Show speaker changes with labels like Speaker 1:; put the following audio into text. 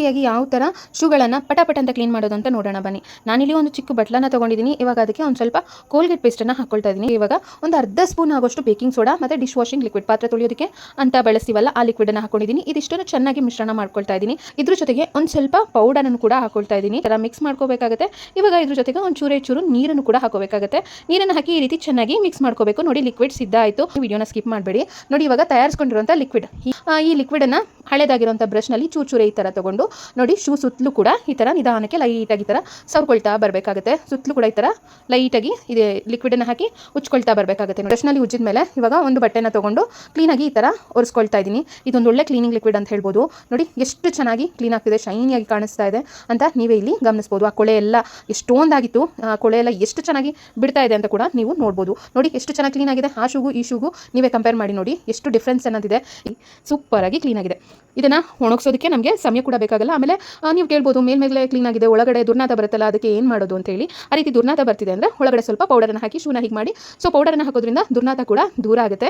Speaker 1: ಈಸಿಯಾಗಿ ಯಾವ ಥರ ಶೂಗಳನ್ನು ಪಟ ಅಂತ ಕ್ಲೀನ್ ಮಾಡೋದು ಅಂತ ನೋಡೋಣ ಬನ್ನಿ. ನಾನಿಲ್ಲಿ ಒಂದು ಚಿಕ್ಕ ಬಟ್ಲನ್ನ ತೊಗೊಂಡಿದ್ದೀನಿ. ಇವಾಗ ಅದಕ್ಕೆ ಒಂದು ಸ್ವಲ್ಪ ಕೋಲ್ಗೇಟ್ ಪೇಸ್ಟನ್ನು ಹಾಕ್ಕೊಳ್ತಾ ಇದ್ದೀನಿ. ಇವಾಗ ಒಂದು ಅರ್ಧ ಸ್ಪೂನ್ ಆಗೋಷ್ಟು ಬೇಕಿಂಗ್ ಸೋಡಾ ಮತ್ತು ಡಿಶ್ ವಾಷಿಂಗ್ ಲಿಕ್ವಿಡ್, ಪಾತ್ರೆ ತೊಳೆಯೋದಕ್ಕೆ ಅಂತ ಬಳಸ್ತೀವಲ್ಲ ಆ ಲಿಕ್ವಿಡನ್ನು ಹಾಕೊಂಡಿದ್ದೀನಿ. ಇದಿಷ್ಟನ್ನು ಚೆನ್ನಾಗಿ ಮಿಶ್ರಣ ಮಾಡ್ಕೊಳ್ತಾ ಇದ್ದೀನಿ. ಇದ್ರ ಜೊತೆಗೆ ಒಂದು ಸ್ವಲ್ಪ ಪೌಡರನ್ನು ಕೂಡ ಹಾಕೊಳ್ತಾ ಇದ್ದೀನಿ. ಈ ಥರ ಮಿಕ್ಸ್ ಮಾಡ್ಕೋಬೇಕಾಗುತ್ತೆ. ಇವಾಗ ಇದ್ರ ಜೊತೆಗೆ ಒಂದು ಚೂರು ನೀರನ್ನು ಕೂಡ ಹಾಕೋಬೇಕಾಗುತ್ತೆ. ನೀರನ್ನು ಹಾಕಿ ಈ ರೀತಿ ಚೆನ್ನಾಗಿ ಮಿಕ್ಸ್ ಮಾಡ್ಕೋಬೇಕು. ನೋಡಿ, ಲಿಕ್ವಿಡ್ ಸಿದ್ಧ ಆಯಿತು. ವಿಡಿಯೋನ ಸ್ಕಿಪ್ ಮಾಡಬೇಡಿ. ನೋಡಿ, ಇವಾಗ ತಯಾರಿಸ್ಕೊಂಡಿರುವಂಥ ಲಿಕ್ವಿಡ್, ಈ ಲಿಕ್ವಿಡನ್ನು ಹಳೆದಾಗಿರುವಂಥ ಬ್ರಷ್ನಲ್ಲಿ ಚೂರು ಈ ಥರ ತೊಗೊಂಡು ನೋಡಿ, ಶೂ ಸುತ್ತಲೂ ಕೂಡ ಈ ಥರ ನಿಧಾನಕ್ಕೆ ಲೈಟಾಗಿ ಈ ಥರ ಸವರ್ಕೊಳ್ತಾ ಬರಬೇಕಾಗುತ್ತೆ. ಸುತ್ತಲೂ ಕೂಡ ಈ ಥರ ಲೈಟಾಗಿ ಇದೆ ಲಿಕ್ವಿಡನ್ನು ಹಾಕಿ ಉಚ್ಕೊಳ್ತಾ ಬರಬೇಕಾಗುತ್ತೆ. ಬ್ರಷ್ನಲ್ಲಿ ಉಜ್ಜಿದ ಮೇಲೆ ಇವಾಗ ಒಂದು ಬಟ್ಟೆನ ತೊಗೊಂಡು ಕ್ಲೀನಾಗಿ ಈ ಥರ ಒರೆಸ್ಕೊಳ್ತಾ ಇದ್ದೀನಿ. ಇದೊಂದು ಒಳ್ಳೆ ಕ್ಲೀನಿಂಗ್ ಲಿಕ್ವಿಡ್ ಅಂತ ಹೇಳ್ಬೋದು. ನೋಡಿ ಎಷ್ಟು ಚೆನ್ನಾಗಿ ಕ್ಲೀನ್ ಆಗ್ತಿದೆ, ಶೈನಿಯಾಗಿ ಕಾಣಿಸ್ತಾ ಇದೆ ಅಂತ ನೀವೇ ಇಲ್ಲಿ ಗಮನಿಸ್ಬೋದು. ಆ ಕೊಳೆ ಎಲ್ಲ ಎಷ್ಟೊಂದಾಗಿತ್ತು, ಆ ಕೊಳೆ ಎಲ್ಲ ಎಷ್ಟು ಚೆನ್ನಾಗಿ ಬಿಡ್ತಾ ಇದೆ ಅಂತ ಕೂಡ ನೀವು ನೋಡ್ಬೋದು. ನೋಡಿ ಎಷ್ಟು ಚೆನ್ನಾಗಿ ಕ್ಲೀನ್ ಆಗಿದೆ. ಆ ಶೂಗೂ ಈ ಶೂಗೂ ನೀವೇ ಕಂಪೇರ್ ಮಾಡಿ ನೋಡಿ ಎಷ್ಟು ಡಿಫ್ರೆನ್ಸ್ ಅನ್ನೋದಿದೆ. ಸೂಪರಾಗಿ ಕ್ಲೀನ್ ಆಗಿದೆ. ಇದನ್ನು ಒಣಗಿಸೋದಕ್ಕೆ ನಮಗೆ ಸಮಯ ಕೂಡ ಬೇಕಾಗಲ್ಲ. ಆಮೇಲೆ ನೀವು ಕೇಳ್ಬೋದು, ಮೇಲ್ಮೇಲೆ ಕ್ಲೀನ್ ಆಗಿದೆ, ಒಳಗಡೆ ದುರ್ನಾತ ಬರುತ್ತಲ್ಲ, ಅದಕ್ಕೆ ಏನು ಮಾಡೋದು ಅಂತ ಹೇಳಿ. ಆ ರೀತಿ ದುರ್ನಾತ ಬರ್ತಿದೆ ಅಂದರೆ ಒಳಗಡೆ ಸ್ವಲ್ಪ ಪೌಡರನ್ನು ಹಾಕಿ ಶೂನ ಹೀಗೆ ಮಾಡಿ, ಸೊ ಪೌಡರನ್ನು ಹಾಕೋದ್ರಿಂದ ದುರ್ನಾತ ಕೂಡ ದೂರ ಆಗುತ್ತೆ.